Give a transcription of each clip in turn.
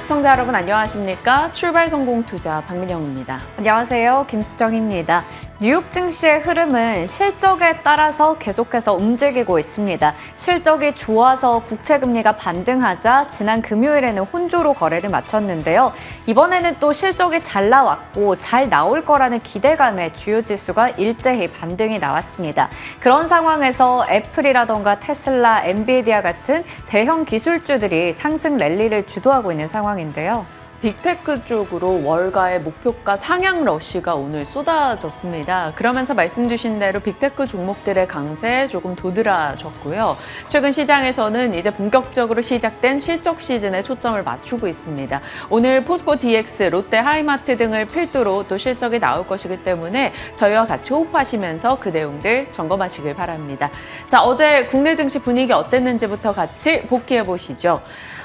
시청자 여러분 안녕하십니까? 출발 성공 투자 박민영입니다. 안녕하세요. 김수정입니다. 뉴욕 증시의 흐름은 실적에 따라서 계속해서 움직이고 있습니다. 실적이 좋아서 국채금리가 반등하자 지난 금요일에는 혼조로 거래를 마쳤는데요. 이번에는 또 실적이 잘 나왔고 잘 나올 거라는 기대감에 주요 지수가 일제히 반등이 나왔습니다. 그런 상황에서 애플이라던가 테슬라, 엔비디아 같은 대형 기술주들이 상승 랠리를 주도하고 있는 상황인데요. 빅테크 쪽으로 월가의 목표가 상향 러쉬가 오늘 쏟아졌습니다. 그러면서 말씀 주신 대로 빅테크 종목들의 강세 조금 도드라졌고요. 최근 시장에서는 이제 본격적으로 시작된 실적 시즌에 초점을 맞추고 있습니다. 오늘 포스코 DX, 롯데 하이마트 등을 필두로 또 실적이 나올 것이기 때문에 저희와 같이 호흡하시면서 그 내용들 점검하시길 바랍니다. 자, 어제 국내 증시 분위기 어땠는지부터 같이 복귀해 보시죠.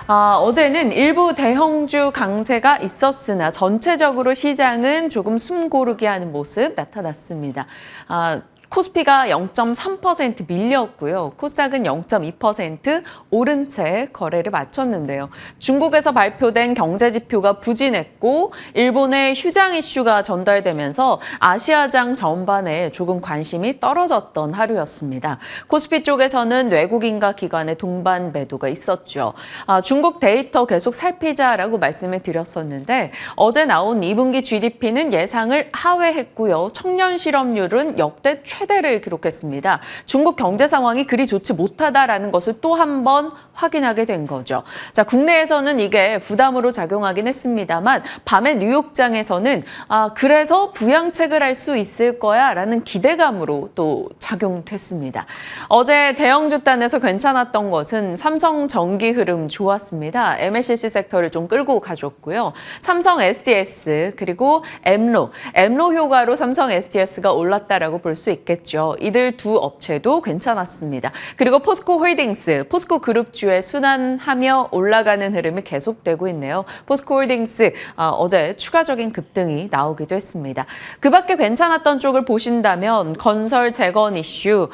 어제는 일부 대형주 강세가 있었으나 전체적으로 시장은 조금 숨 고르게 하는 모습 나타났습니다. 코스피가 0.3% 밀렸고요. 코스닥은 0.2% 오른 채 거래를 마쳤는데요. 중국에서 발표된 경제 지표가 부진했고 일본의 휴장 이슈가 전달되면서 아시아장 전반에 조금 관심이 떨어졌던 하루였습니다. 코스피 쪽에서는 외국인과 기관의 동반 매도가 있었죠. 중국 데이터 계속 살피자라고 말씀을 드렸었는데 어제 나온 2분기 GDP는 예상을 하회했고요. 청년 실업률은 역대 최대를 기록했습니다. 중국 경제 상황이 그리 좋지 못하다라는 것을 또 한 번 확인하게 된 거죠. 자, 국내에서는 이게 부담으로 작용하긴 했습니다만 밤에 뉴욕장에서는 그래서 부양책을 할 수 있을 거야 라는 기대감으로 또 작용됐습니다. 어제 대형주단에서 괜찮았던 것은 삼성전기 흐름 좋았습니다. MLCC 섹터를 좀 끌고 가줬고요. 삼성 SDS 그리고 엠로 효과로 삼성 SDS가 올랐다라고 볼 수 있겠죠. 이들 두 업체도 괜찮았습니다. 그리고 포스코 홀딩스, 포스코 그룹주의 순환하며 올라가는 흐름이 계속되고 있네요. 포스코 홀딩스 어제 추가적인 급등이 나오기도 했습니다. 그 밖에 괜찮았던 쪽을 보신다면 건설 재건 이슈,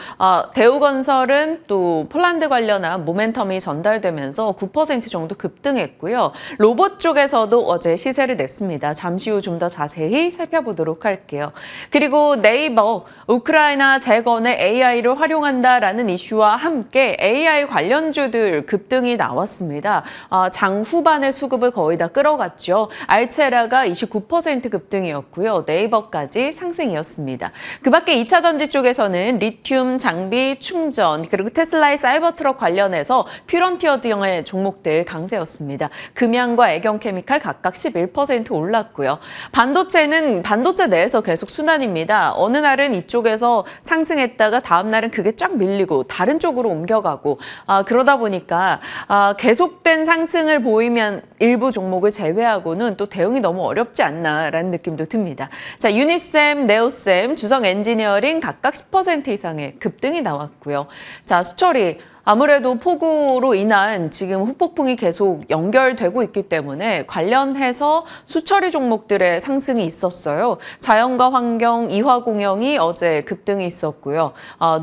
대우건설은 또 폴란드 관련한 모멘텀이 전달되면서 9% 정도 급등했고요. 로봇 쪽에서도 어제 시세를 냈습니다. 잠시 후 좀 더 자세히 살펴보도록 할게요. 그리고 네이버, 우크라이나 재건에 AI를 활용한다라는 이슈와 함께 AI 관련주들 급등이 나왔습니다. 장 후반에 수급을 거의 다 끌어갔죠. 알체라가 29% 급등이었고요. 네이버까지 상승이었습니다. 그 밖에 2차 전지 쪽에서는 리튬, 장비, 충전, 그리고 테슬라의 사이버 트럭 관련해서 퓨런티어 등의 종목들 강세였습니다. 금양과 애경케미칼 각각 11% 올랐고요. 반도체는 반도체 내에서 계속 순환입니다. 어느 날은 이쪽에서 상승했다가 다음 날은 그게 쫙 밀리고 다른 쪽으로 옮겨가고 그러다 보니까 계속된 상승을 보이면 일부 종목을 제외하고는 또 대응이 너무 어렵지 않나라는 느낌도 듭니다. 자, 유니셈, 네오셈, 주성 엔지니어링 각각 10% 이상의 급등이 나왔고요. 자, 수처리 아무래도 폭우로 인한 지금 후폭풍이 계속 연결되고 있기 때문에 관련해서 수처리 종목들의 상승이 있었어요. 자연과 환경, 이화공영이 어제 급등이 있었고요.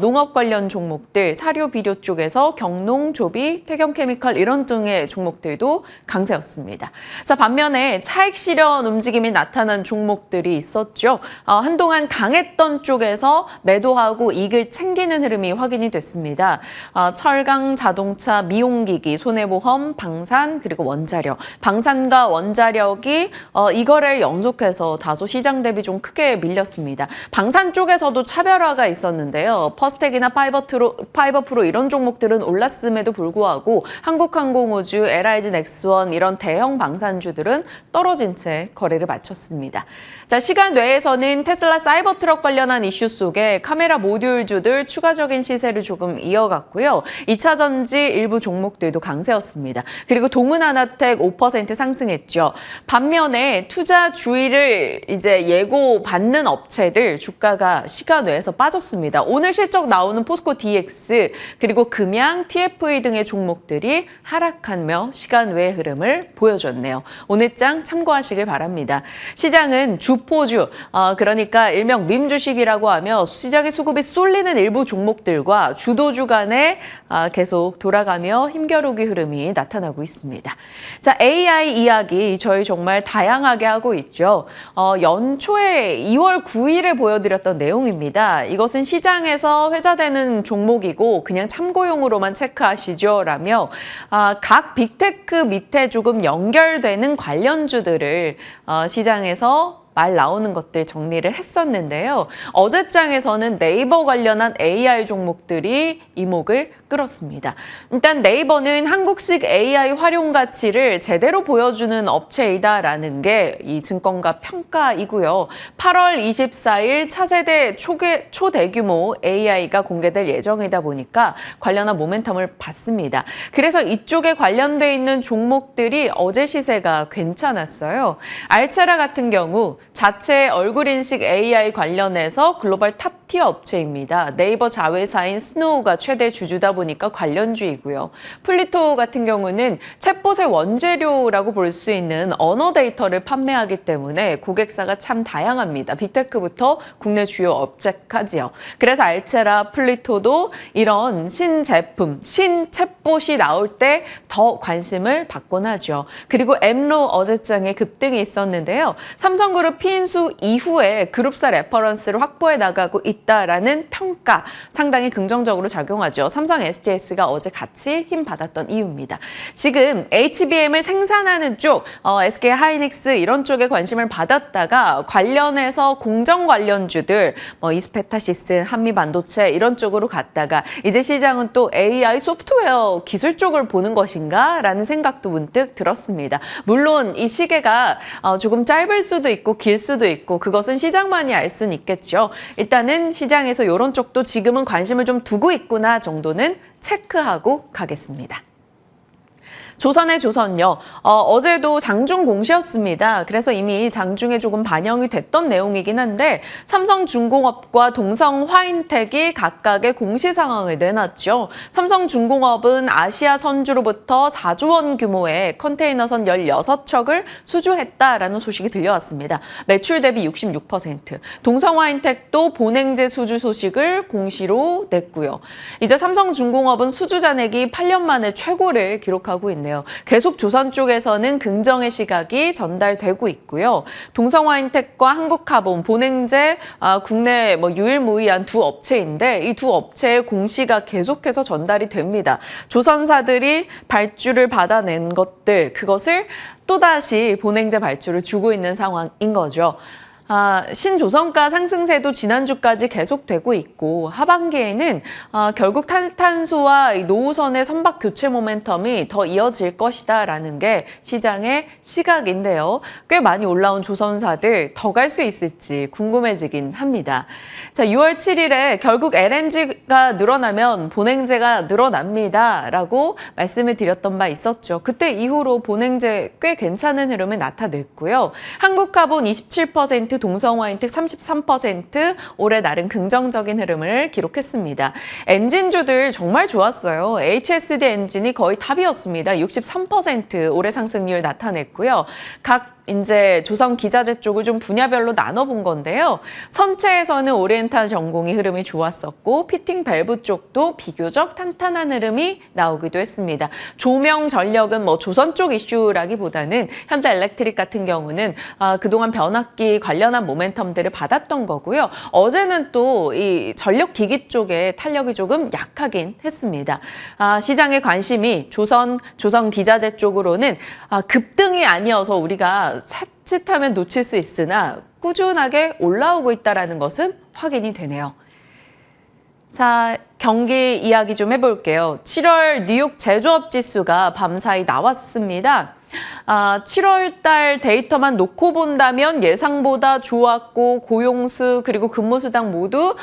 농업 관련 종목들, 사료, 비료 쪽에서 경농, 조비, 태경케미칼 이런 등의 종목들도 강세였습니다. 자, 반면에 차익 실현 움직임이 나타난 종목들이 있었죠. 한동안 강했던 쪽에서 매도하고 이익을 챙기는 흐름이 확인이 됐습니다. 철강, 자동차, 미용기기, 손해보험, 방산, 그리고 원자력. 방산과 원자력이 이거를 연속해서 다소 시장 대비 좀 크게 밀렸습니다. 방산 쪽에서도 차별화가 있었는데요. 퍼스텍이나 파이버프로 이런 종목들은 올랐음에도 불구하고 한국항공우주, LIG 넥스원 이런 대형 방산주들은 떨어진 채 거래를 마쳤습니다. 자, 시간 외에서는 테슬라 사이버 트럭 관련한 이슈 속에 카메라 모듈주들 추가적인 시세를 조금 이어갔고요. 2차 전지 일부 종목들도 강세였습니다. 그리고 동은하나텍 5% 상승했죠. 반면에 투자 주의를 이제 예고받는 업체들 주가가 시간 외에서 빠졌습니다. 오늘 실적 나오는 포스코 DX 그리고 금양, TFE 등의 종목들이 하락하며 시간 외의 흐름을 보여줬네요. 오늘 장 참고하시길 바랍니다. 시장은 주포주, 그러니까 일명 밈 주식이라고 하며 시장의 수급이 쏠리는 일부 종목들과 주도주 간의 계속 돌아가며 힘겨루기 흐름이 나타나고 있습니다. 자, AI 이야기 저희 정말 다양하게 하고 있죠. 연초에 2월 9일에 보여드렸던 내용입니다. 이것은 시장에서 회자되는 종목이고 그냥 참고용으로만 체크하시죠 라며 각 빅테크 밑에 조금 연결되는 관련주들을 시장에서 말 나오는 것들 정리를 했었는데요. 어제장에서는 네이버 관련한 AI 종목들이 이목을 끌었습니다. 일단 네이버는 한국식 AI 활용 가치를 제대로 보여주는 업체이다라는 게 이 증권가 평가이고요. 8월 24일 차세대 초대규모 AI가 공개될 예정이다 보니까 관련한 모멘텀을 받습니다. 그래서 이쪽에 관련돼 있는 종목들이 어제 시세가 괜찮았어요. 알체라 같은 경우 자체 얼굴 인식 AI 관련해서 글로벌 탑티어 업체입니다. 네이버 자회사인 스노우가 최대 주주다 보니까 관련주이고요. 플리토 같은 경우는 챗봇의 원재료라고 볼 수 있는 언어 데이터를 판매하기 때문에 고객사가 참 다양합니다. 빅테크부터 국내 주요 업체까지요. 그래서 알체라, 플리토도 이런 신제품, 신챗봇이 나올 때 더 관심을 받곤 하죠. 그리고 엠로 어제장에 급등이 있었는데요. 삼성그룹 피인수 이후에 그룹사 레퍼런스를 확보해 나가고 있다라는 평가 상당히 긍정적으로 작용하죠. 삼성 SGS가 어제 같이 힘받았던 이유입니다. 지금 HBM을 생산하는 쪽, SK 하이닉스 이런 쪽에 관심을 받았다가 관련해서 공정 관련주들, 이스페타시스, 한미반도체 이런 쪽으로 갔다가 이제 시장은 또 AI 소프트웨어 기술 쪽을 보는 것인가 라는 생각도 문득 들었습니다. 물론 이 시계가 조금 짧을 수도 있고 길 수도 있고 그것은 시장만이 알 수는 있겠죠. 일단은 시장에서 이런 쪽도 지금은 관심을 좀 두고 있구나 정도는 체크하고 가겠습니다. 조선의 조선요. 어제도 장중 공시였습니다. 그래서 이미 장중에 조금 반영이 됐던 내용이긴 한데 삼성중공업과 동성화인텍이 각각의 공시 상황을 내놨죠. 삼성중공업은 아시아 선주로부터 4조 원 규모의 컨테이너선 16척을 수주했다라는 소식이 들려왔습니다. 매출 대비 66%. 동성화인텍도 본행제 수주 소식을 공시로 냈고요. 이제 삼성중공업은 수주 잔액이 8년 만에 최고를 기록하고 있네요. 계속 조선 쪽에서는 긍정의 시각이 전달되고 있고요. 동성화인텍과 한국카본, 본행제 국내 유일무이한 두 업체인데 이 두 업체의 공시가 계속해서 전달이 됩니다. 조선사들이 발주를 받아낸 것들, 그것을 또다시 본행제 발주를 주고 있는 상황인 거죠. 신조선가 상승세도 지난주까지 계속되고 있고 하반기에는 결국 탄소와 노후선의 선박 교체 모멘텀이 더 이어질 것이다라는 게 시장의 시각인데요. 꽤 많이 올라온 조선사들 더 갈 수 있을지 궁금해지긴 합니다. 자, 6월 7일에 결국 LNG가 늘어나면 본행제가 늘어납니다라고 말씀을 드렸던 바 있었죠. 그때 이후로 본행제 꽤 괜찮은 흐름을 나타냈고요. 한국카본 27%, 동성화인텍 33% 올해 나름 긍정적인 흐름을 기록했습니다. 엔진주들 정말 좋았어요. HSD 엔진이 거의 탑이었습니다. 63% 올해 상승률 나타냈고요. 각 이제 조선 기자재 쪽을 좀 분야별로 나눠본 건데요. 선체에서는 오리엔탈 전공이 흐름이 좋았었고 피팅 밸브 쪽도 비교적 탄탄한 흐름이 나오기도 했습니다. 조명 전력은 조선 쪽 이슈라기보다는 현대엘렉트릭 같은 경우는 그동안 변압기 관련한 모멘텀들을 받았던 거고요. 어제는 또 이 전력 기기 쪽에 탄력이 조금 약하긴 했습니다. 시장의 관심이 조선 기자재 쪽으로는 급등이 아니어서 우리가 자칫하면 놓칠 수 있으나 꾸준하게 올라오고 있다는 것은 확인이 되네요. 자, 경기 이야기 좀 해볼게요. 7월 뉴욕 제조업 지수가 밤사이 나왔습니다. 7월 달 데이터만 놓고 본다면 예상보다 좋았고 고용수 그리고 근무수당 모두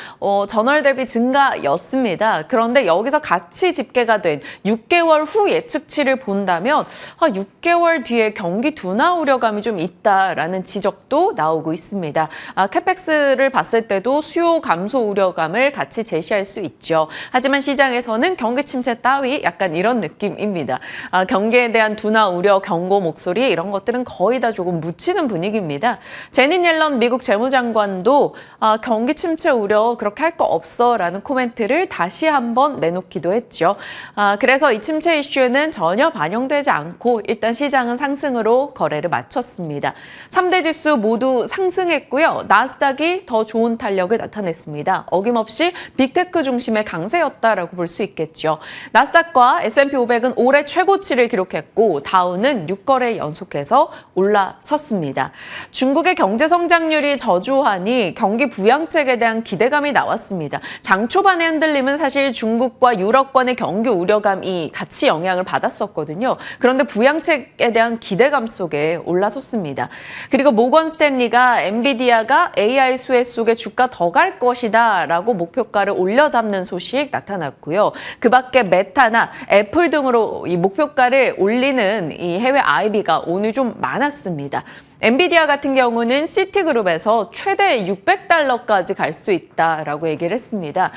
전월 대비 증가였습니다. 그런데 여기서 같이 집계가 된 6개월 후 예측치를 본다면 6개월 뒤에 경기 둔화 우려감이 좀 있다라는 지적도 나오고 있습니다. 캐펙스를 봤을 때도 수요 감소 우려감을 같이 제시할 수 있죠. 하지만 시장에서는 경기 침체 따위 약간 이런 느낌입니다. 경기에 대한 둔화 우려, 경고 목소리 이런 것들은 거의 다 조금 묻히는 분위기입니다. 제닛 옐런 미국 재무장관도 경기 침체 우려 그렇게 할 거 없어라는 코멘트를 다시 한번 내놓기도 했죠. 그래서 이 침체 이슈는 전혀 반영되지 않고 일단 시장은 상승으로 거래를 마쳤습니다. 3대 지수 모두 상승했고요. 나스닥이 더 좋은 탄력을 나타냈습니다. 어김없이 빅테크 중심의 강세였다라고 볼 수 있겠죠. 나스닥과 S&P 500은 올해 최고치를 기록했고 다우는 6거래 연속해서 올라섰습니다. 중국의 경제 성장률이 저조하니 경기 부양책에 대한 기대감이 나왔습니다. 장 초반의 흔들림은 사실 중국과 유럽권의 경기 우려감이 같이 영향을 받았었거든요. 그런데 부양책에 대한 기대감 속에 올라섰습니다. 그리고 모건 스탠리가 엔비디아가 AI 수혜 속에 주가 더 갈 것이다 라고 목표가를 올려잡는 소식 나타났고요. 그 밖에 메타나 애플 등으로 이 목표가를 올리는 이 해외 IB가 오늘 좀 많았습니다. 엔비디아 같은 경우는 시티그룹에서 최대 600달러까지 갈 수 있다라고 얘기를 했습니다.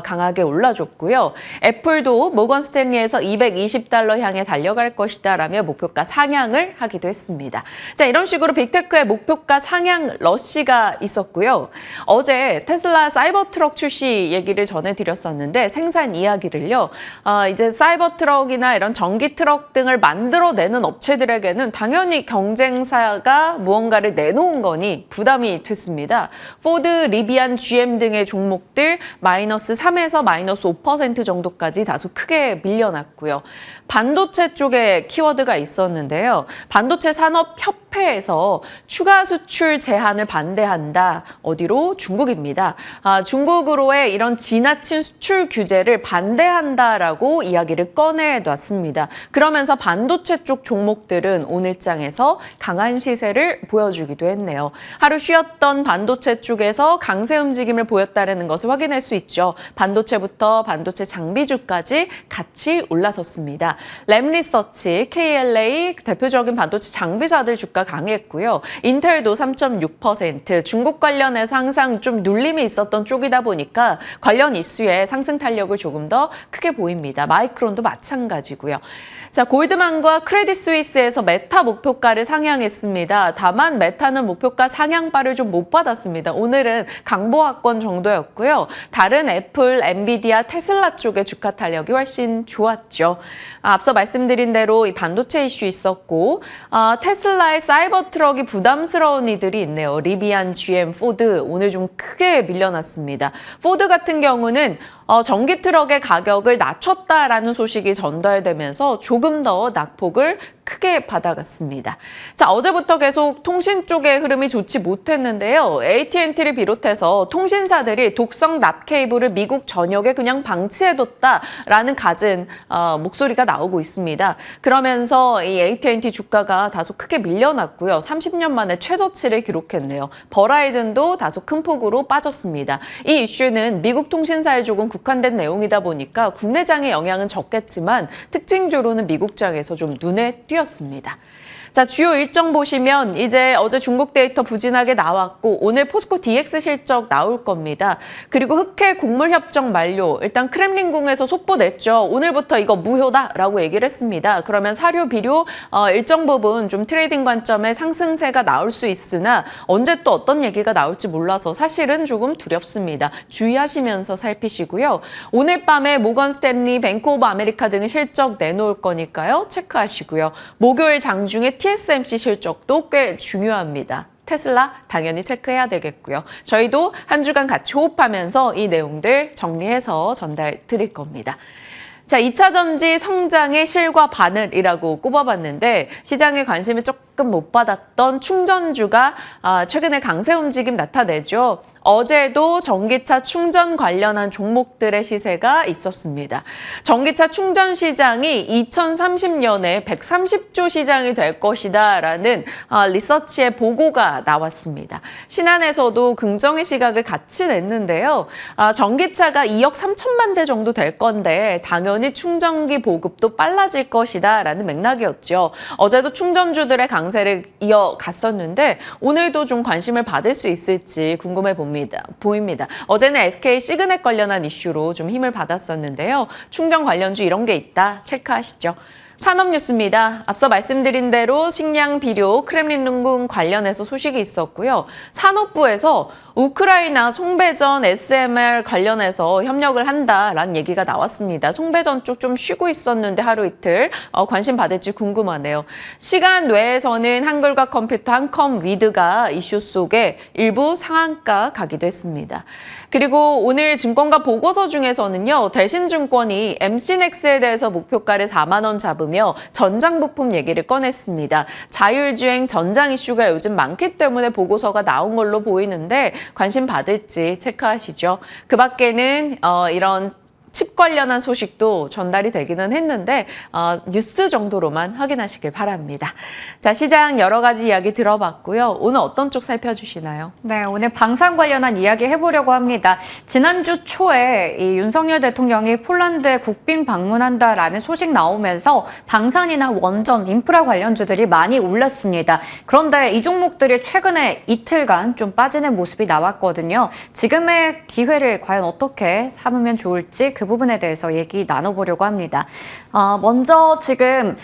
강하게 올라줬고요. 애플도 모건 스탠리에서 220달러 향해 달려갈 것이다 라며 목표가 상향을 하기도 했습니다. 자, 이런 식으로 빅테크의 목표가 상향 러시가 있었고요. 어제 테슬라 사이버트럭 출시 얘기를 전해드렸었는데 생산 이야기를요. 이제 사이버트럭이나 이런 전기트럭 등을 만들어내는 업체들에게는 당연히 경쟁사가 무언가를 내놓은 거니 부담이 됐습니다. 포드, 리비안, GM 등의 종목들 마이너스 3에서 마이너스 5% 정도까지 다소 크게 밀려났고요. 반도체 쪽에 키워드가 있었는데요. 반도체 산업협회에서 추가 수출 제한을 반대한다. 어디로? 중국입니다. 중국으로의 이런 지나친 수출 규제를 반대한다라고 이야기를 꺼내놨습니다. 그러면서 반도체 쪽 종목들은 오늘장에서 강한 시세를 보여주기도 했네요. 하루 쉬었던 반도체 쪽에서 강세 움직임을 보였다는 것을 확인할 수 있죠. 반도체부터 반도체 장비주까지 같이 올라섰습니다. 램리서치, KLA 대표적인 반도체 장비사들 주가 강했고요. 인텔도 3.6%, 중국 관련해서 항상 좀 눌림이 있었던 쪽이다 보니까 관련 이슈에 상승 탄력을 조금 더 크게 보입니다. 마이크론도 마찬가지고요. 자, 골드만과 크레딧 스위스에서 메타 목표가를 상향했습니다. 다만 메타는 목표가 상향바를 좀 못 받았습니다. 오늘은 강보합권 정도였고요. 다른 애플, 엔비디아, 테슬라 쪽의 주가 탄력이 훨씬 좋았죠. 앞서 말씀드린 대로 이 반도체 이슈 있었고 테슬라의 사이버 트럭이 부담스러운 이들이 있네요. 리비안, GM, 포드 오늘 좀 크게 밀려났습니다. 포드 같은 경우는 전기 트럭의 가격을 낮췄다라는 소식이 전달되면서 조금 더 낙폭을 크게 받아갔습니다. 자, 어제부터 계속 통신 쪽의 흐름이 좋지 못했는데요. AT&T를 비롯해서 통신사들이 독성 납 케이블을 미국 전역에 그냥 방치해뒀다라는 갖은 목소리가 나오고 있습니다. 그러면서 이 AT&T 주가가 다소 크게 밀려났고요. 30년 만에 최저치를 기록했네요. 버라이즌도 다소 큰 폭으로 빠졌습니다. 이 이슈는 미국 통신사에 조금 국한된 내용이다 보니까 국내장의 영향은 적겠지만 특징적으로는 미국장에서 좀 눈에 띄었습니다. 자, 주요 일정 보시면 이제 어제 중국 데이터 부진하게 나왔고 오늘 포스코 DX 실적 나올 겁니다. 그리고 흑해 곡물 협정 만료. 일단 크렘린궁에서 속보 냈죠. 오늘부터 이거 무효다라고 얘기를 했습니다. 그러면 사료, 비료 일정 부분 좀 트레이딩 관점에 상승세가 나올 수 있으나 언제 또 어떤 얘기가 나올지 몰라서 사실은 조금 두렵습니다. 주의하시면서 살피시고요. 오늘 밤에 모건 스탠리, 뱅크 오브 아메리카 등의 실적 내놓을 거니까요. 체크하시고요. 목요일 장중에 TSMC 실적도 꽤 중요합니다. 테슬라 당연히 체크해야 되겠고요. 저희도 한 주간 같이 호흡하면서 이 내용들 정리해서 전달 드릴 겁니다. 자, 2차 전지 성장의 실과 바늘이라고 꼽아봤는데 시장에 관심을 조금 못 받았던 충전주가 최근에 강세 움직임 나타내죠. 어제도 전기차 충전 관련한 종목들의 시세가 있었습니다. 전기차 충전 시장이 2030년에 130조 시장이 될 것이다 라는 리서치의 보고가 나왔습니다. 신한에서도 긍정의 시각을 같이 냈는데요. 전기차가 2억 3천만 대 정도 될 건데 당연히 충전기 보급도 빨라질 것이다 라는 맥락이었죠. 어제도 충전주들의 강세를 이어갔었는데 오늘도 좀 관심을 받을 수 있을지 궁금해 보입니다. 어제는 SK 시그넷 관련한 이슈로 좀 힘을 받았었는데요. 충전 관련주 이런 게 있다 체크하시죠. 산업 뉴스입니다. 앞서 말씀드린 대로 식량, 비료, 크렘린궁 관련해서 소식이 있었고요. 산업부에서 우크라이나 송배전 SMR 관련해서 협력을 한다라는 얘기가 나왔습니다. 송배전 쪽 좀 쉬고 있었는데 하루 이틀 관심 받을지 궁금하네요. 시간 외에서는 한글과 컴퓨터 한컴위드가 이슈 속에 일부 상한가 가기도 했습니다. 그리고 오늘 증권가 보고서 중에서는요. 대신증권이 MC넥스에 대해서 목표가를 4만 원 잡으며 전장 부품 얘기를 꺼냈습니다. 자율주행 전장 이슈가 요즘 많기 때문에 보고서가 나온 걸로 보이는데 관심 받을지 체크하시죠. 그 밖에는 이런 칩 관련한 소식도 전달이 되기는 했는데 뉴스 정도로만 확인하시길 바랍니다. 자, 시장 여러 가지 이야기 들어봤고요. 오늘 어떤 쪽 살펴주시나요? 네, 오늘 방산 관련한 이야기 해보려고 합니다. 지난주 초에 이 윤석열 대통령이 폴란드에 국빈 방문한다라는 소식 나오면서 방산이나 원전, 인프라 관련주들이 많이 올랐습니다. 그런데 이 종목들이 최근에 이틀간 좀 빠지는 모습이 나왔거든요. 지금의 기회를 과연 어떻게 삼으면 좋을지 그 부분에 대해서 얘기 나눠보려고 합니다. 먼저 지금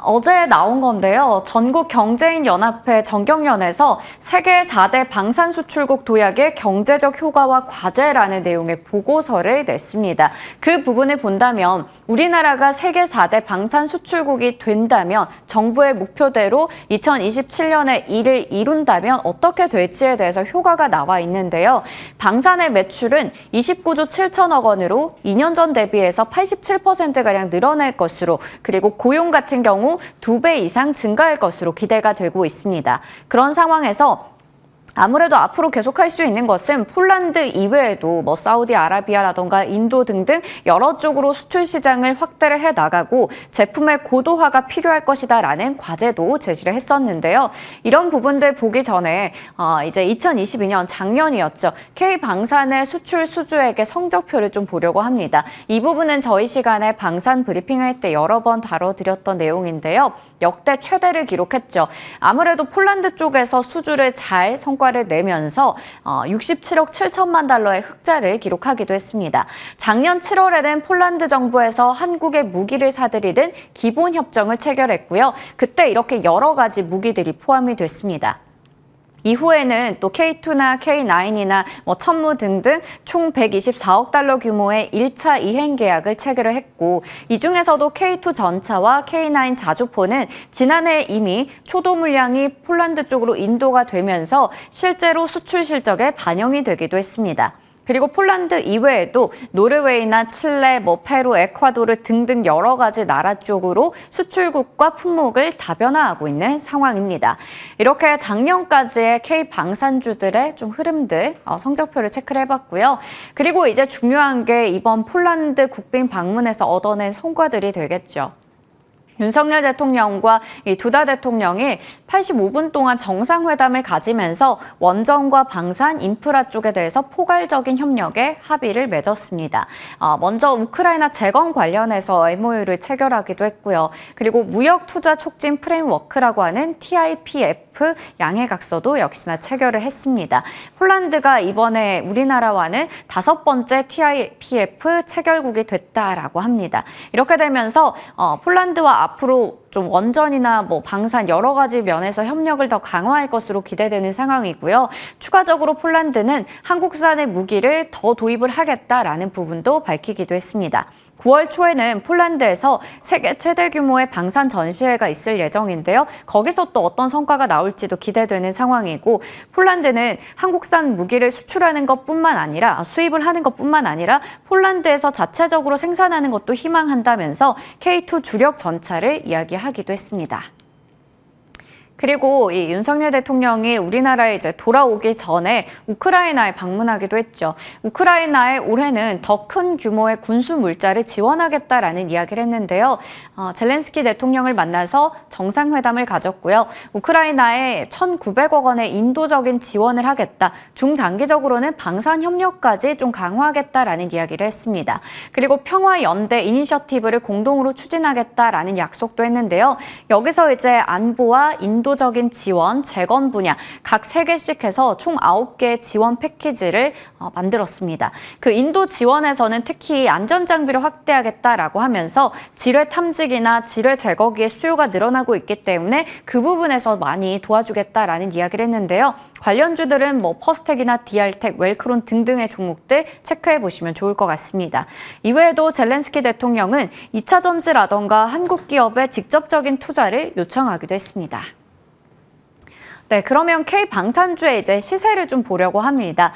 어제 나온 건데요. 전국경제인연합회 정경련에서 세계 4대 방산수출국 도약의 경제적 효과와 과제라는 내용의 보고서를 냈습니다. 그 부분을 본다면 우리나라가 세계 4대 방산수출국이 된다면 정부의 목표대로 2027년에 이를 이룬다면 어떻게 될지에 대해서 효과가 나와 있는데요. 방산의 매출은 29조 7천억 원으로 2년 전 대비해서 87%가량 늘어날 것으로, 그리고 고용 같은 경우 2배 이상 증가할 것으로 기대가 되고 있습니다. 그런 상황에서 아무래도 앞으로 계속할 수 있는 것은 폴란드 이외에도 사우디아라비아라던가 인도 등등 여러 쪽으로 수출 시장을 확대를 해나가고 제품의 고도화가 필요할 것이다라는 과제도 제시를 했었는데요. 이런 부분들 보기 전에 이제 2022년 작년이었죠. K방산의 수출 수주액의 성적표를 좀 보려고 합니다. 이 부분은 저희 시간에 방산 브리핑할 때 여러 번 다뤄드렸던 내용인데요. 역대 최대를 기록했죠. 아무래도 폴란드 쪽에서 수주를 잘 성과를 내면서 67억 7천만 달러의 흑자를 기록하기도 했습니다. 작년 7월에는 폴란드 정부에서 한국에 무기를 사들이는 기본 협정을 체결했고요. 그때 이렇게 여러 가지 무기들이 포함이 됐습니다. 이후에는 또 K2나 K9이나 천무 등등 총 124억 달러 규모의 1차 이행 계약을 체결을 했고, 이 중에서도 K2 전차와 K9 자주포는 지난해 이미 초도 물량이 폴란드 쪽으로 인도가 되면서 실제로 수출 실적에 반영이 되기도 했습니다. 그리고 폴란드 이외에도 노르웨이나 칠레, 페루, 에콰도르 등등 여러 가지 나라 쪽으로 수출국과 품목을 다변화하고 있는 상황입니다. 이렇게 작년까지의 K방산주들의 좀 흐름들, 성적표를 체크를 해봤고요. 그리고 이제 중요한 게 이번 폴란드 국빈 방문에서 얻어낸 성과들이 되겠죠. 윤석열 대통령과 이 두다 대통령이 85분 동안 정상회담을 가지면서 원전과 방산, 인프라 쪽에 대해서 포괄적인 협력에 합의를 맺었습니다. 먼저 우크라이나 재건 관련해서 MOU를 체결하기도 했고요. 그리고 무역 투자 촉진 프레임워크라고 하는 TIPF 양해각서도 역시나 체결을 했습니다. 폴란드가 이번에 우리나라와는 5번째 TIPF 체결국이 됐다라고 합니다. 이렇게 되면서 폴란드와 앞으로 좀 원전이나 방산 여러 가지 면에서 협력을 더 강화할 것으로 기대되는 상황이고요. 추가적으로 폴란드는 한국산의 무기를 더 도입을 하겠다라는 부분도 밝히기도 했습니다. 9월 초에는 폴란드에서 세계 최대 규모의 방산 전시회가 있을 예정인데요. 거기서 또 어떤 성과가 나올지도 기대되는 상황이고, 폴란드는 한국산 무기를 수출하는 것뿐만 아니라 수입을 하는 것뿐만 아니라 폴란드에서 자체적으로 생산하는 것도 희망한다면서 K2 주력 전차를 이야기하기도 했습니다. 그리고 이 윤석열 대통령이 우리나라에 이제 돌아오기 전에 우크라이나에 방문하기도 했죠. 우크라이나에 올해는 더 큰 규모의 군수 물자를 지원하겠다라는 이야기를 했는데요. 젤렌스키 대통령을 만나서 정상회담을 가졌고요. 우크라이나에 1,900억 원의 인도적인 지원을 하겠다. 중장기적으로는 방산 협력까지 좀 강화하겠다라는 이야기를 했습니다. 그리고 평화연대 이니셔티브를 공동으로 추진하겠다라는 약속도 했는데요. 여기서 이제 안보와 인도 인도적인 지원, 재건 분야 각 3개씩 해서 총 9개의 지원 패키지를 만들었습니다. 그 인도 지원에서는 특히 안전장비를 확대하겠다라고 하면서 지뢰 탐지기나 지뢰 제거기의 수요가 늘어나고 있기 때문에 그 부분에서 많이 도와주겠다라는 이야기를 했는데요. 관련주들은 퍼스텍이나 디알텍, 웰크론 등등의 종목들 체크해 보시면 좋을 것 같습니다. 이외에도 젤렌스키 대통령은 2차 전지라던가 한국 기업에 직접적인 투자를 요청하기도 했습니다. 네, 그러면 K방산주의 이제 시세를 좀 보려고 합니다.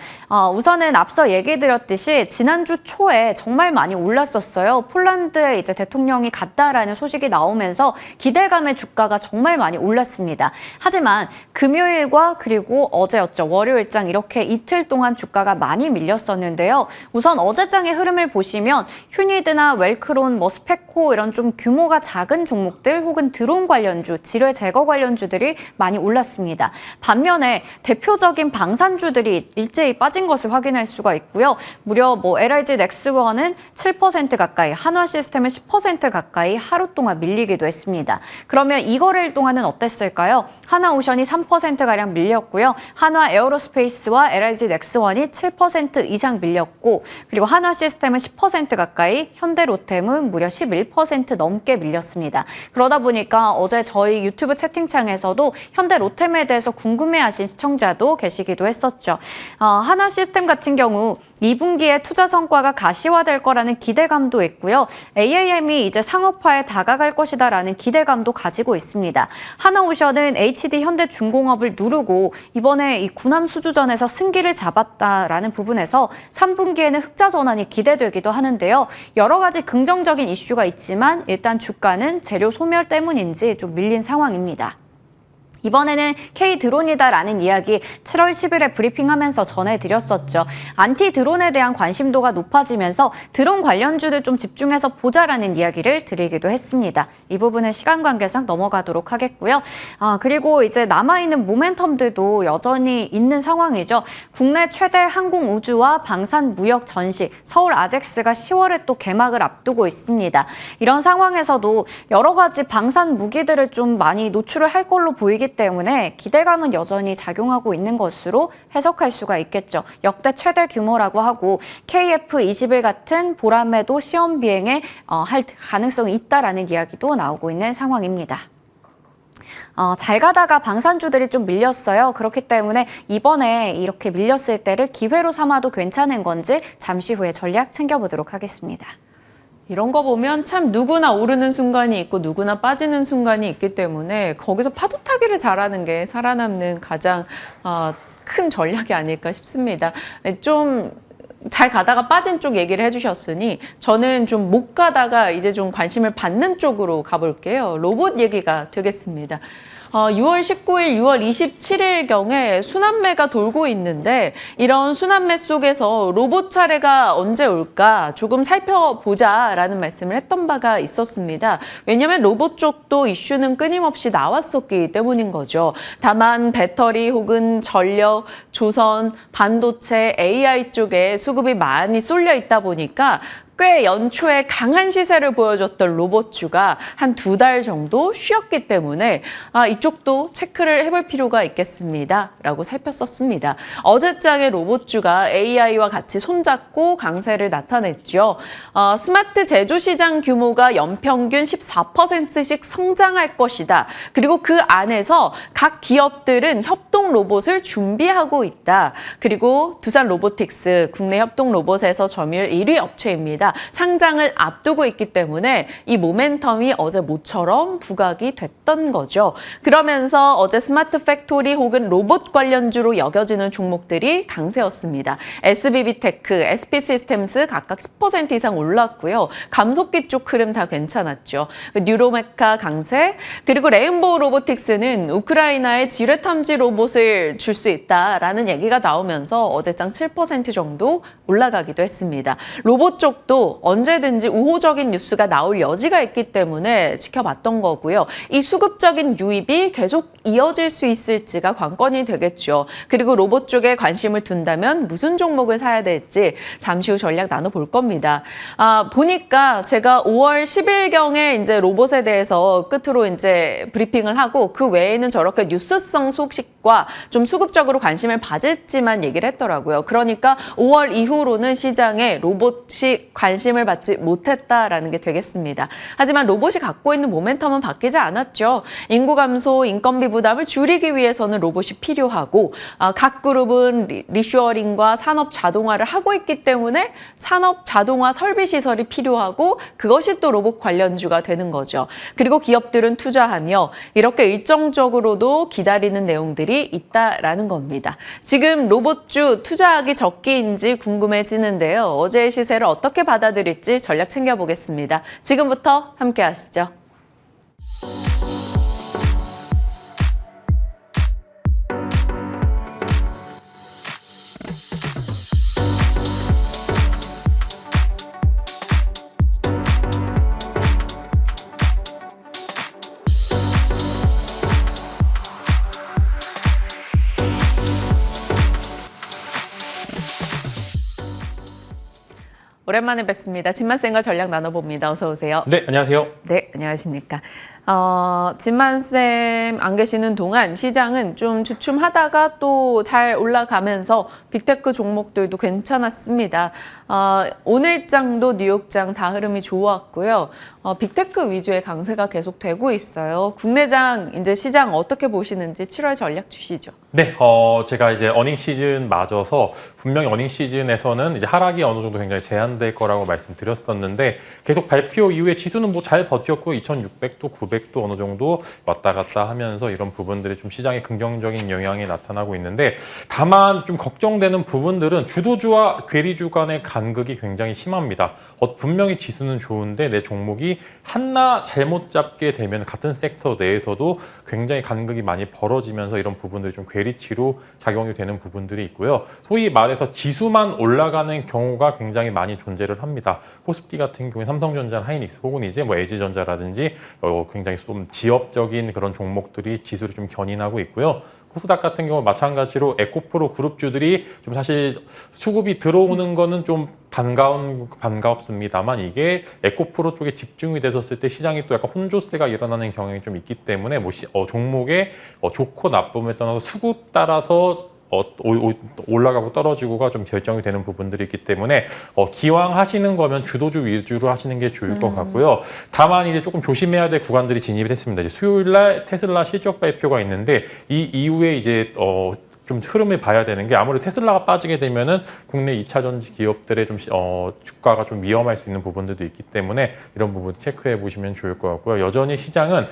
우선은 앞서 얘기 드렸듯이 지난주 초에 정말 많이 올랐었어요. 폴란드에 이제 대통령이 갔다라는 소식이 나오면서 기대감의 주가가 정말 많이 올랐습니다. 하지만 금요일과 그리고 어제였죠. 월요일장 이렇게 이틀 동안 주가가 많이 밀렸었는데요. 우선 어제장의 흐름을 보시면 휴니드나 웰크론, 스페코 이런 좀 규모가 작은 종목들 혹은 드론 관련주, 지뢰 제거 관련주들이 많이 올랐습니다. 반면에 대표적인 방산주들이 일제히 빠진 것을 확인할 수가 있고요. 무려 LIG 넥스원은 7% 가까이, 한화시스템은 10% 가까이 하루 동안 밀리기도 했습니다. 그러면 이 거래일 동안은 어땠을까요? 하나오션이 3%가량 밀렸고요. 한화 에어로스페이스와 LIG 넥스원이 7% 이상 밀렸고, 그리고 한화시스템은 10% 가까이, 현대로템은 무려 11% 넘게 밀렸습니다. 그러다 보니까 어제 저희 유튜브 채팅창에서도 현대로템에 대해서 궁금해하신 시청자도 계시기도 했었죠. 한화시스템 같은 경우 2분기에 투자 성과가 가시화될 거라는 기대감도 있고요. AAM이 이제 상업화에 다가갈 것이다라는 기대감도 가지고 있습니다. 하나오션은 HD 현대중공업을 누르고 이번에 이 구남 수주전에서 승기를 잡았다라는 부분에서 3분기에는 흑자 전환이 기대되기도 하는데요. 여러 가지 긍정적인 이슈가 있지만 일단 주가는 재료 소멸 때문인지 좀 밀린 상황입니다. 이번에는 K드론이다라는 이야기 7월 10일에 브리핑하면서 전해드렸었죠. 안티 드론에 대한 관심도가 높아지면서 드론 관련주들 좀 집중해서 보자라는 이야기를 드리기도 했습니다. 이 부분은 시간 관계상 넘어가도록 하겠고요. 그리고 이제 남아있는 모멘텀들도 여전히 있는 상황이죠. 국내 최대 항공우주와 방산무역 전시 서울 아덱스가 10월에 또 개막을 앞두고 있습니다. 이런 상황에서도 여러 가지 방산 무기들을 좀 많이 노출을 할 걸로 보이기 때문에 기대감은 여전히 작용하고 있는 것으로 해석할 수가 있겠죠. 역대 최대 규모라고 하고 KF-21 같은 보람에도 시험 비행에 할 가능성이 있다라는 이야기도 나오고 있는 상황입니다. 잘 가다가 방산주들이 좀 밀렸어요. 그렇기 때문에 이번에 이렇게 밀렸을 때를 기회로 삼아도 괜찮은 건지 잠시 후에 전략 챙겨보도록 하겠습니다. 이런 거 보면 참 누구나 오르는 순간이 있고 누구나 빠지는 순간이 있기 때문에 거기서 파도 타기를 잘하는 게 살아남는 가장 큰 전략이 아닐까 싶습니다. 좀 잘 가다가 빠진 쪽 얘기를 해주셨으니 저는 좀 못 가다가 이제 좀 관심을 받는 쪽으로 가볼게요. 로봇 얘기가 되겠습니다. 6월 19일, 6월 27일경에 순환매가 돌고 있는데 이런 순환매 속에서 로봇 차례가 언제 올까 조금 살펴보자라는 말씀을 했던 바가 있었습니다. 왜냐하면 로봇 쪽도 이슈는 끊임없이 나왔었기 때문인 거죠. 다만 배터리 혹은 전력, 조선, 반도체, AI 쪽에 수급이 많이 쏠려 있다 보니까 꽤 연초에 강한 시세를 보여줬던 로봇주가 한 2달 정도 쉬었기 때문에 이쪽도 체크를 해볼 필요가 있겠습니다. 라고 살폈었습니다. 어제장의 로봇주가 AI와 같이 손잡고 강세를 나타냈죠. 스마트 제조 시장 규모가 연평균 14%씩 성장할 것이다. 그리고 그 안에서 각 기업들은 협동 로봇을 준비하고 있다. 그리고 두산 로보틱스 국내 협동 로봇에서 점유율 1위 업체입니다. 상장을 앞두고 있기 때문에 이 모멘텀이 어제 모처럼 부각이 됐던 거죠. 그러면서 어제 스마트 팩토리 혹은 로봇 관련주로 여겨지는 종목들이 강세였습니다. SBB테크, SP시스템스 각각 10% 이상 올랐고요. 감속기 쪽 흐름 다 괜찮았죠. 뉴로메카 강세, 그리고 레인보우 로보틱스는 우크라이나에 지뢰 탐지 로봇을 줄 수 있다라는 얘기가 나오면서 어제장 7% 정도 올라가기도 했습니다. 로봇 쪽도 또 언제든지 우호적인 뉴스가 나올 여지가 있기 때문에 지켜봤던 거고요. 이 수급적인 유입이 계속 이어질 수 있을지가 관건이 되겠죠. 그리고 로봇 쪽에 관심을 둔다면 무슨 종목을 사야 될지 잠시 후 전략 나눠볼 겁니다. 보니까 제가 5월 10일경에 이제 로봇에 대해서 끝으로 이제 브리핑을 하고 그 외에는 저렇게 뉴스성 소식과 좀 수급적으로 관심을 받을지만 얘기를 했더라고요. 그러니까 5월 이후로는 시장에 로봇이 관심을 받지 못했다라는 게 되겠습니다. 하지만 로봇이 갖고 있는 모멘텀은 바뀌지 않았죠. 인구 감소, 인건비 부담을 줄이기 위해서는 로봇이 필요하고 각 그룹은 리쇼어링과 산업 자동화를 하고 있기 때문에 산업 자동화 설비 시설이 필요하고 그것이 또 로봇 관련주가 되는 거죠. 그리고 기업들은 투자하며 이렇게 일정적으로도 기다리는 내용들이 있다라는 겁니다. 지금 로봇주 투자하기 적기인지 궁금해지는데요. 어제의 시세를 어떻게 받아들일지 전략 챙겨보겠습니다. 지금부터 함께 하시죠. 오랜만에 뵙습니다. 진만쌤과 전략 나눠봅니다. 어서 오세요. 네, 안녕하세요. 네, 안녕하십니까. 진만쌤 안 계시는 동안 시장은 좀 주춤하다가 또 잘 올라가면서 빅테크 종목들도 괜찮았습니다. 오늘장도 뉴욕장 다 흐름이 좋았고요. 빅테크 위주의 강세가 계속되고 있어요. 국내장 이제 시장 어떻게 보시는지 7월 전략 주시죠. 네, 제가 이제 어닝 시즌 맞아서 분명히 어닝 시즌에서는 이제 하락이 어느 정도 굉장히 제한될 거라고 말씀드렸었는데 계속 발표 이후에 지수는 뭐 잘 버텼고 2,600도, 900도 어느 정도 왔다 갔다 하면서 이런 부분들이 좀 시장에 긍정적인 영향이 나타나고 있는데 다만 좀 걱정되는 부분들은 주도주와 괴리주 간의 간극이 굉장히 심합니다. 분명히 지수는 좋은데 내 종목이 하나 잘못 잡게 되면 같은 섹터 내에서도 굉장히 간극이 많이 벌어지면서 이런 부분들이 좀 괴리치로 작용이 되는 부분들이 있고요. 소위 말해서 지수만 올라가는 경우가 굉장히 많이 존재를 합니다. 코스피 같은 경우에 삼성전자, 하이닉스 혹은 이제 뭐 LG전자라든지 굉장히 좀 지역적인 그런 종목들이 지수를 좀 견인하고 있고요. 코스닥 같은 경우 마찬가지로 에코프로 그룹주들이 좀 사실 수급이 들어오는 거는 좀 반갑습니다만 이게 에코프로 쪽에 집중이 됐었을 때 시장이 또 약간 혼조세가 일어나는 경향이 좀 있기 때문에 뭐 종목의 좋고 나쁨에 떠나서 수급 따라서 올라가고 떨어지고가 좀 결정이 되는 부분들이 있기 때문에 기왕 하시는 거면 주도주 위주로 하시는 게 좋을 것 같고요. 다만 이제 조금 조심해야 될 구간들이 진입이 됐습니다. 이제 수요일 날 테슬라 실적 발표가 있는데 이 이후에 이제 좀 흐름을 봐야 되는 게 아무래도 테슬라가 빠지게 되면은 국내 2차 전지 기업들의 좀 주가가 좀 위험할 수 있는 부분들도 있기 때문에 이런 부분 체크해 보시면 좋을 것 같고요. 여전히 시장은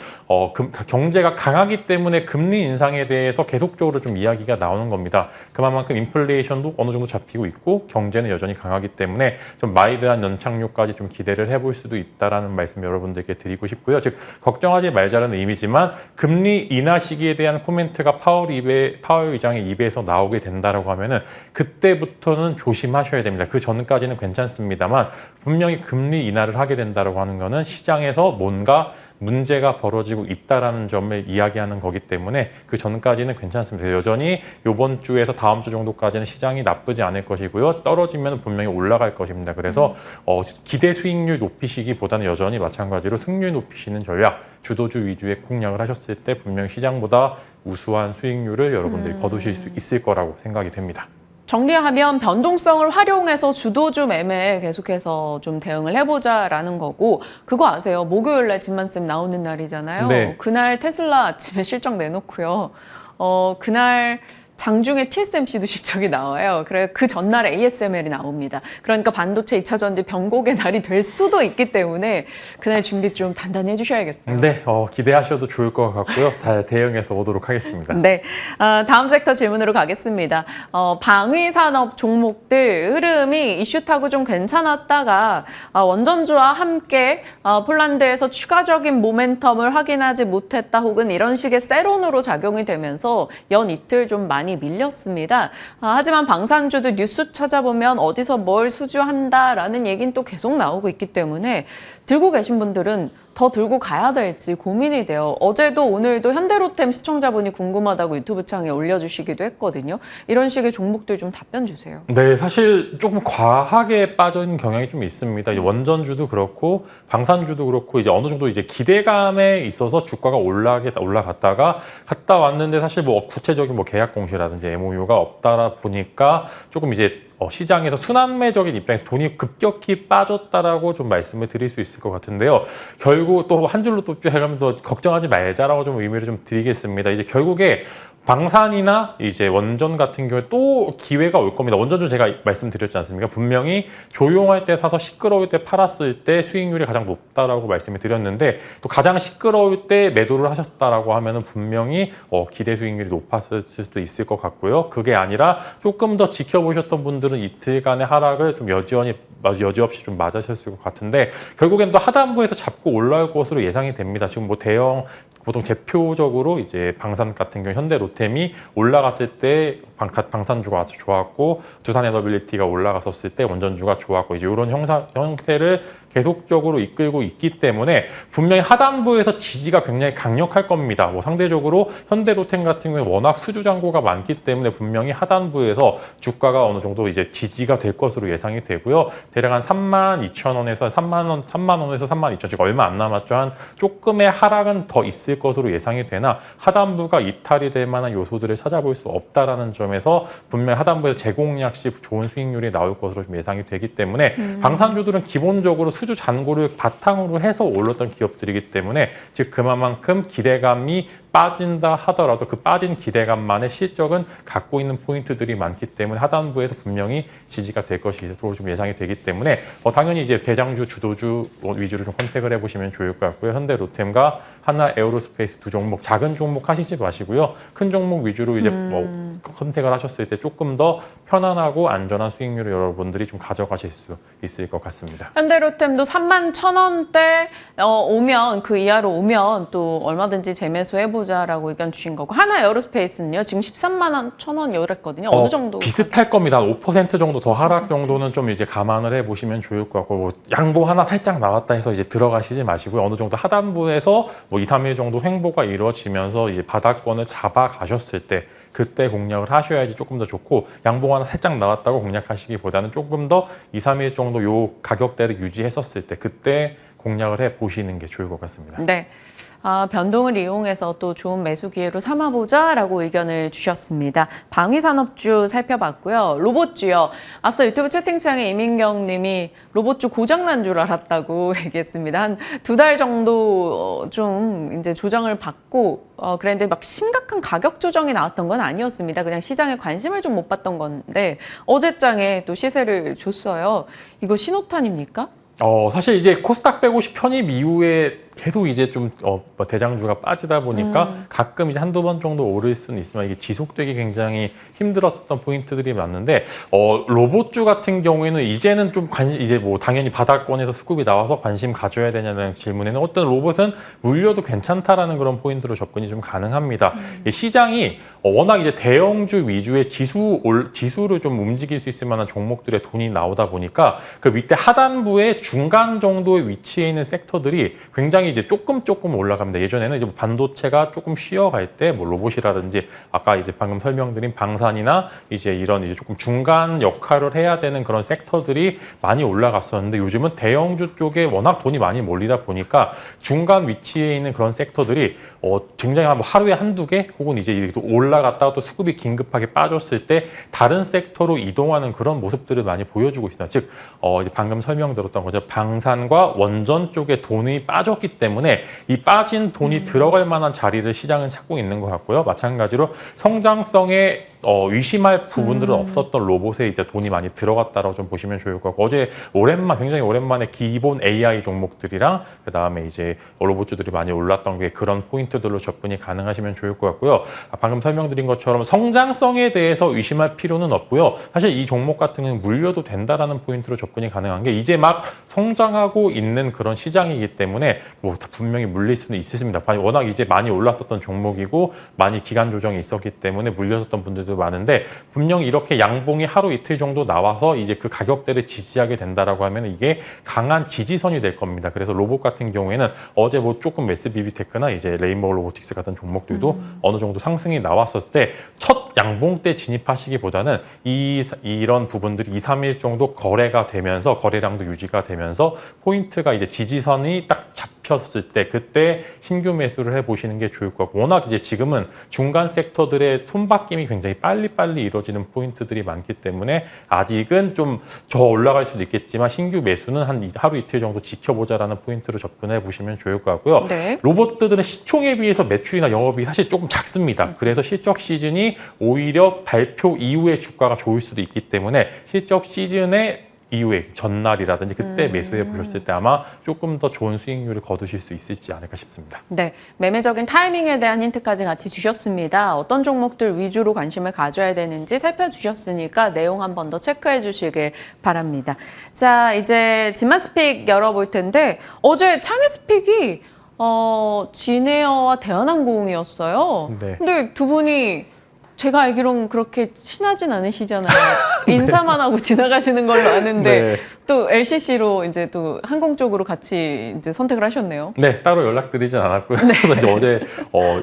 경제가 강하기 때문에 금리 인상에 대해서 계속적으로 좀 이야기가 나오는 겁니다. 그만큼 인플레이션도 어느 정도 잡히고 있고 경제는 여전히 강하기 때문에 좀 마이드한 연착륙까지 좀 기대를 해볼 수도 있다라는 말씀 여러분들께 드리고 싶고요. 즉 걱정하지 말자는 의미지만 금리 인하 시기에 대한 코멘트가 파월 의장의 입에서 나오게 된다라고 하면은 그때부터는 조심하셔야 됩니다. 그 전까지는 괜찮습니다만 분명히 금리 인하를 하게 된다라고 하는 거는 시장에서 뭔가 문제가 벌어지고 있다라는 점을 이야기하는 거기 때문에 그 전까지는 괜찮습니다. 여전히 이번 주에서 다음 주 정도까지는 시장이 나쁘지 않을 것이고요. 떨어지면 분명히 올라갈 것입니다. 그래서 기대 수익률 높이시기보다는 여전히 마찬가지로 승률 높이시는 전략, 주도주 위주의 공략을 하셨을 때 분명히 시장보다 우수한 수익률을 여러분들이 거두실 수 있을 거라고 생각이 됩니다. 정리하면 변동성을 활용해서 주도주 매매에 계속해서 좀 대응을 해보자라는 거고 그거 아세요? 목요일날 진만쌤 나오는 날이잖아요. 네. 그날 테슬라 아침에 실적 내놓고요. 그날 장중에 TSMC도 실적이 나와요. 그래 그 전날에 ASML이 나옵니다. 그러니까 반도체 2차 전지 변곡의 날이 될 수도 있기 때문에 그날 준비 좀 단단히 해주셔야겠어요. 네, 기대하셔도 좋을 것 같고요. 다 대응해서 오도록 하겠습니다. 네, 다음 섹터 질문으로 가겠습니다. 방위 산업 종목들 흐름이 이슈 타고 좀 괜찮았다가 원전주와 함께 폴란드에서 추가적인 모멘텀을 확인하지 못했다 혹은 이런 식의 세론으로 작용이 되면서 연 이틀 좀 많이 많이 밀렸습니다. 하지만 방산주도 뉴스 찾아보면 어디서 뭘 수주한다라는 얘기는 또 계속 나오고 있기 때문에 들고 계신 분들은 더 들고 가야 될지 고민이 돼요. 어제도 오늘도 현대로템 시청자분이 궁금하다고 유튜브 창에 올려주시기도 했거든요. 이런 식의 종목들 좀 답변 주세요. 네, 사실 조금 과하게 빠진 경향이 좀 있습니다. 이제 원전주도 그렇고 방산주도 그렇고 이제 어느 정도 이제 기대감에 있어서 주가가 올라갔다가 갔다 왔는데 사실 뭐 구체적인 뭐 계약 공시라든지 MOU가 없다 보니까 조금 이제 시장에서 순환매적인 입장에서 돈이 급격히 빠졌다라고 좀 말씀을 드릴 수 있을 것 같은데요. 결국 또 한 줄로 또 해가면 더 걱정하지 말자라고 좀 의미를 좀 드리겠습니다. 이제 결국에 방산이나 이제 원전 같은 경우에 또 기회가 올 겁니다. 원전주 제가 말씀드렸지 않습니까? 분명히 조용할 때 사서 시끄러울 때 팔았을 때 수익률이 가장 높다라고 말씀을 드렸는데 또 가장 시끄러울 때 매도를 하셨다라고 하면은 분명히 기대 수익률이 높았을 수도 있을 것 같고요. 그게 아니라 조금 더 지켜보셨던 분들은 이틀간의 하락을 좀 여지없이 좀 맞으셨을 것 같은데 결국엔 또 하단부에서 잡고 올라올 것으로 예상이 됩니다. 지금 뭐 대형 보통 대표적으로 이제 방산 같은 경우 현대로템이 올라갔을 때 방산주가 아주 좋았고 두산에너빌리티가 올라갔었을 때 원전주가 좋았고 이제 이런 형태를 계속적으로 이끌고 있기 때문에 분명히 하단부에서 지지가 굉장히 강력할 겁니다. 뭐 상대적으로 현대로템 같은 경우에 워낙 수주 잔고가 많기 때문에 분명히 하단부에서 주가가 어느 정도 이제 지지가 될 것으로 예상이 되고요. 대략 한 32,000원에서 3만 원에서 32,000원, 즉 얼마 안 남았죠. 한 조금의 하락은 더 있을 것으로 예상이 되나 하단부가 이탈이 될 만한 요소들을 찾아볼 수 없다라는 점에서 분명히 하단부에서 재공략 시 좋은 수익률이 나올 것으로 좀 예상이 되기 때문에 방산주들은 기본적으로 수주 잔고를 바탕으로 해서 올랐던 기업들이기 때문에 즉 그만큼 기대감이 빠진다 하더라도 그 빠진 기대감만의 실적은 갖고 있는 포인트들이 많기 때문에 하단부에서 분명히 지지가 될 것으로 좀 예상이 되기 때문에 당연히 이제 대장주, 주도주 위주로 좀 컨택을 해보시면 좋을 것 같고요. 현대로템과 하나 에어로스페이스 두 종목, 작은 종목 하시지 마시고요. 큰 종목 위주로 이제 컨택을 하셨을 때 조금 더 편안하고 안전한 수익률을 여러분들이 좀 가져가실 수 있을 것 같습니다. 현대로템도 31,000원대 오면 그 이하로 오면 또 얼마든지 재매수 해보자라고 의견 주신 거고 하나 에어로스페이스는요 지금 13만 1,000원 열했거든요. 어느 정도 비슷할 겁니다. 5% 정도 더 하락 정도는 좀 이제 감안을 해보시면 좋을 것 같고 양보 하나 살짝 나왔다 해서 이제 들어가시지 마시고요. 어느 정도 하단부에서 뭐 2, 3일 정도 횡보가 이루어지면서 이제 바닥권을 잡아가셨을 때 그때 공략을 하셔야지 조금 더 좋고 양보 하나 살짝 나왔다고 공략하시기보다는 조금 더 2, 3일 정도 요 가격대를 유지했었을 때 그때 공략을 해보시는 게 좋을 것 같습니다. 네. 변동을 이용해서 또 좋은 매수 기회로 삼아보자라고 의견을 주셨습니다. 방위산업주 살펴봤고요. 로봇주요. 앞서 유튜브 채팅창에 이민경 님이 로봇주 고장난 줄 알았다고 얘기했습니다. 한 2달 정도 좀 이제 조정을 받고 그랬는데 막 심각한 가격 조정이 나왔던 건 아니었습니다. 그냥 시장에 관심을 좀 못 받던 건데 어제장에 또 시세를 줬어요. 이거 신호탄입니까? 사실 이제 코스닥 150 편입 이후에 계속 이제 좀 대장주가 빠지다 보니까 가끔 이제 한두 번 정도 오를 수는 있지만 이게 지속되기 굉장히 힘들었었던 포인트들이 많은데 로봇주 같은 경우에는 이제는 좀 이제 뭐 당연히 바닥권에서 수급이 나와서 관심 가져야 되냐는 질문에는 어떤 로봇은 물려도 괜찮다라는 그런 포인트로 접근이 좀 가능합니다. 시장이 워낙 이제 대형주 위주의 지수를 좀 움직일 수 있을 만한 종목들의 돈이 나오다 보니까 그 밑에 하단부에 중간 정도의 위치에 있는 섹터들이 굉장히 이제 조금 올라갑니다. 예전에는 이제 반도체가 조금 쉬어갈 때 뭐 로봇이라든지 아까 이제 방금 설명드린 방산이나 이제 이런 이제 조금 중간 역할을 해야 되는 그런 sek터들이 많이 올라갔었는데 요즘은 대형주 쪽에 워낙 돈이 많이 몰리다 보니까 중간 위치에 있는 그런 섹터들이 굉장히 하루에 한두 개 혹은 이제 또 올라갔다가 또 수급이 긴급하게 빠졌을 때 다른 섹터로 이동하는 그런 모습들을 많이 보여주고 있습니다. 즉 이제 방금 설명드렸던 거죠. 방산과 원전 쪽에 돈이 빠졌기 때문에 이 빠진 돈이 들어갈 만한 자리를 시장은 찾고 있는 것 같고요. 마찬가지로 성장성에 의심할 부분들은 없었던 로봇에 이제 돈이 많이 들어갔다라고 좀 보시면 좋을 것 같고 어제 굉장히 오랜만에 기본 AI 종목들이랑 그 다음에 이제 로봇주들이 많이 올랐던 게 그런 포인트들로 접근이 가능하시면 좋을 것 같고요. 방금 설명드린 것처럼 성장성에 대해서 의심할 필요는 없고요. 사실 이 종목 같은 경우는 물려도 된다라는 포인트로 접근이 가능한 게 이제 막 성장하고 있는 그런 시장이기 때문에 뭐 분명히 물릴 수는 있습니다. 워낙 이제 많이 올랐었던 종목이고 많이 기간 조정이 있었기 때문에 물렸었던 분들도 분들도 많은데 분명히 이렇게 양봉이 하루 이틀 정도 나와서 이제 그 가격대를 지지하게 된다라고 하면 이게 강한 지지선이 될 겁니다. 그래서 로봇 같은 경우에는 어제 뭐 조금 SBB테크나 이제 레인보우 로보틱스 같은 종목들도 어느 정도 상승이 나왔었을 때 첫 양봉 때 진입하시기보다는 이런 부분들이 2, 3일 정도 거래가 되면서 거래량도 유지가 되면서 포인트가 이제 지지선이 딱 잡혔을 때 그때 신규 매수를 해보시는 게 좋을 것 같고 워낙 이제 지금은 중간 섹터들의 손바뀜이 굉장히 빨리빨리 이루어지는 포인트들이 많기 때문에 아직은 좀 더 올라갈 수도 있겠지만 신규 매수는 한 하루 이틀 정도 지켜보자라는 포인트로 접근해 보시면 좋을 것 같고요. 네. 로봇들은 시총에 비해서 매출이나 영업이 사실 조금 작습니다. 그래서 실적 시즌이 오히려 발표 이후에 주가가 좋을 수도 있기 때문에 실적 시즌에 이후에 전날이라든지 그때 매수해 보셨을 때 아마 조금 더 좋은 수익률을 거두실 수 있을지 않을까 싶습니다. 네, 매매적인 타이밍에 대한 힌트까지 같이 주셨습니다. 어떤 종목들 위주로 관심을 가져야 되는지 살펴주셨으니까 내용 한 번 더 체크해 주시길 바랍니다. 자, 이제 진마스픽 열어볼 텐데 어제 창의스픽이 진에어와 대한항공이었어요. 네. 근데 두 분이 제가 알기로는 그렇게 친하진 않으시잖아요. 인사만 하고 지나가시는 걸로 아는데 네. 또 LCC로 이제 또 항공 쪽으로 같이 이제 선택을 하셨네요. 네, 따로 연락드리진 않았고요. 그래서 이제 어제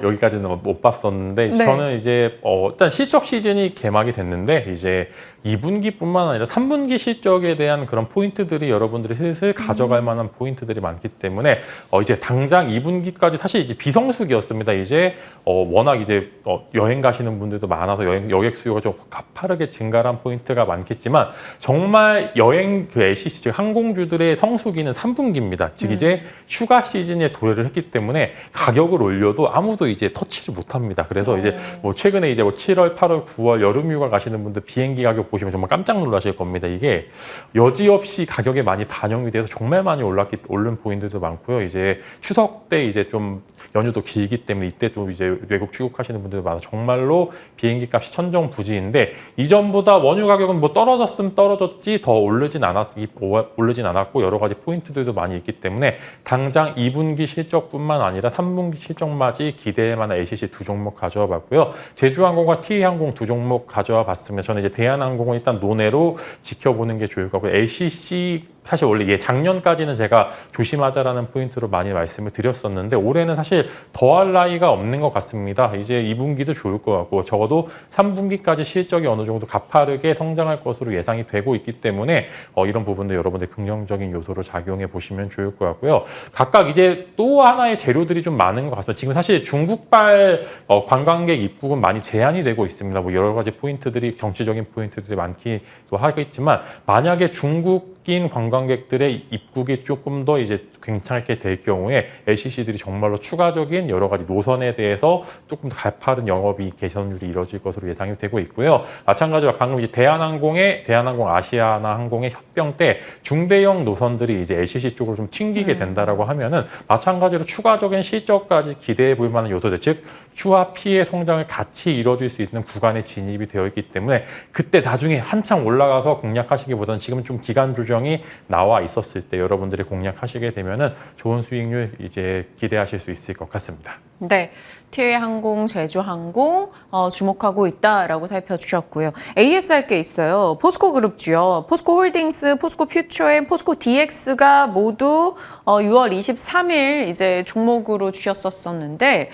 여기까지는 못 봤었는데 네. 저는 이제 일단 실적 시즌이 개막이 됐는데 이제 2분기뿐만 아니라 3분기 실적에 대한 그런 포인트들이 여러분들이 슬슬 가져갈 만한 포인트들이 많기 때문에 이제 당장 2분기까지 사실 이게 비성수기였습니다. 이제 워낙 이제 여행 가시는 분들도 많아서 여객 수요가 좀 가파르게 증가한 포인트가 많겠지만 정말 여행 그 LCC 즉 항공주들의 성수기는 3분기입니다. 즉 이제 휴가 시즌에 도래를 했기 때문에 가격을 올려도 아무도 이제 터치를 못합니다. 그래서 이제 뭐 최근에 이제 뭐 7월, 8월, 9월 여름휴가 가시는 분들 비행기 가격 보시면 정말 깜짝 놀라실 겁니다. 이게 여지없이 가격에 많이 반영이 돼서 정말 많이 오른 포인트도 많고요. 이제 추석 때 이제 좀 연휴도 길기 때문에 이때 또 이제 외국 출국하시는 분들 많아 정말로 비행기 값이 천정부지인데 이전보다 원유 가격은 뭐 떨어졌으면 떨어졌지 더 오르진 않았고 여러 가지 포인트들도 많이 있기 때문에 당장 2분기 실적뿐만 아니라 3분기 실적 맞이 기대할 만한 LCC 두 종목 가져와 봤고요. 제주항공과 TA항공 두 종목 가져와 봤습니다. 저는 이제 대한항공은 일단 논외로 지켜보는 게 좋을 것 같고요. LCC 사실 원래 작년까지는 제가 조심하자라는 포인트로 많이 말씀을 드렸었는데 올해는 사실 더할 나위가 없는 것 같습니다. 이제 2분기도 좋을 것 같고 적어도 3분기까지 실적이 어느 정도 가파르게 성장할 것으로 예상이 되고 있기 때문에 이런 부분도 여러분들 긍정적인 요소로 작용해 보시면 좋을 것 같고요. 각각 이제 또 하나의 재료들이 좀 많은 것 같습니다. 지금 사실 중국발 관광객 입국은 많이 제한이 되고 있습니다. 뭐 여러 가지 포인트들이 정치적인 포인트들이 많기도 하겠지만 만약에 중국인 관광객들의 입국이 조금 더 이제 괜찮게 될 경우에 LCC들이 정말로 추가적인 여러 가지 노선에 대해서 조금 더 가파른 영업이 개선율이 이루어질 것으로 예상이 되고 있고요. 마찬가지로 방금 이제 대한항공 아시아나 항공의 합병 때 중대형 노선들이 이제 LCC 쪽으로 좀 튕기게 된다라고 하면은 마찬가지로 추가적인 실적까지 기대해 볼 만한 요소들, 즉 추하 피해 성장을 같이 이뤄줄 수 있는 구간에 진입이 되어 있기 때문에 그때 나중에 한창 올라가서 공략하시기보다는 지금 좀 기간 조정이 나와 있었을 때 여러분들이 공략하시게 되면은 좋은 수익률 이제 기대하실 수 있을 것 같습니다. 네, TA항공, 제주항공 주목하고 있다라고 살펴주셨고요. ASR 게 있어요. 포스코그룹주요. 포스코홀딩스, 포스코퓨처엠, 포스코DX가 모두 6월 23일 이제 종목으로 주셨었는데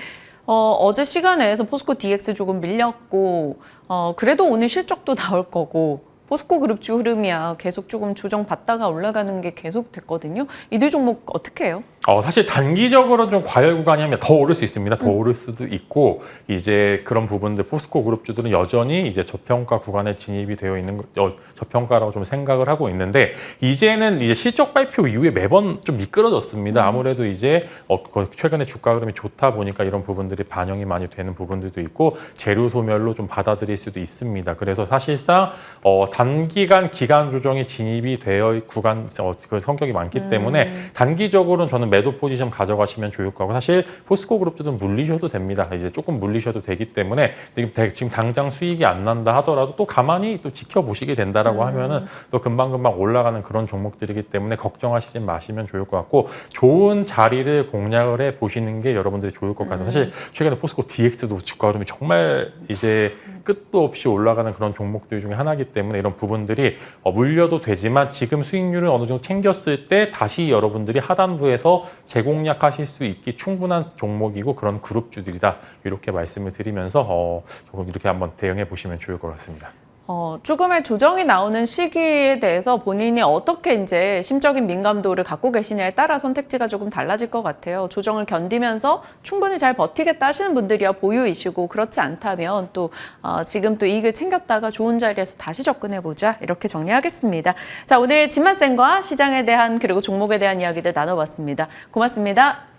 어제 시간에서 포스코DX 조금 밀렸고 그래도 오늘 실적도 나올 거고 포스코그룹주 흐름이야 계속 조금 조정받다가 올라가는 게 계속 됐거든요. 이 두 종목 어떻게 해요? 사실 단기적으로 좀 과열 구간이면 더 오를 수 있습니다. 더 오를 수도 있고 이제 그런 부분들 포스코 그룹주들은 여전히 이제 저평가 구간에 진입이 되어 있는 저평가라고 좀 생각을 하고 있는데 이제는 이제 실적 발표 이후에 매번 좀 미끄러졌습니다. 아무래도 이제 최근에 주가 흐름이 좋다 보니까 이런 부분들이 반영이 많이 되는 부분들도 있고 재료 소멸로 좀 받아들일 수도 있습니다. 그래서 사실상 단기간 기간 조정에 진입이 되어 구간 그 성격이 많기 때문에 단기적으로는 저는 매도 포지션 가져가시면 좋을 거고 사실 포스코 그룹주들은 물리셔도 됩니다. 이제 조금 물리셔도 되기 때문에 지금 당장 수익이 안 난다 하더라도 또 가만히 또 지켜보시게 된다라고 하면은 또 금방금방 올라가는 그런 종목들이기 때문에 걱정하시지 마시면 좋을 것 같고 좋은 자리를 공략을 해 보시는 게 여러분들이 좋을 것 같아요. 사실 최근에 포스코 DX도 주가 흐름이 정말 이제 끝도 없이 올라가는 그런 종목들 중에 하나이기 때문에 이런 부분들이 물려도 되지만 지금 수익률을 어느 정도 챙겼을 때 다시 여러분들이 하단부에서 재공략하실 수 있기 충분한 종목이고 그런 그룹주들이다. 이렇게 말씀을 드리면서 조금 이렇게 한번 대응해 보시면 좋을 것 같습니다. 조금의 조정이 나오는 시기에 대해서 본인이 어떻게 이제 심적인 민감도를 갖고 계시냐에 따라 선택지가 조금 달라질 것 같아요. 조정을 견디면서 충분히 잘 버티겠다 하시는 분들이야 보유이시고 그렇지 않다면 또 지금 또 이익을 챙겼다가 좋은 자리에서 다시 접근해보자 이렇게 정리하겠습니다. 자, 오늘 진만쌤과 시장에 대한 그리고 종목에 대한 이야기들 나눠봤습니다. 고맙습니다.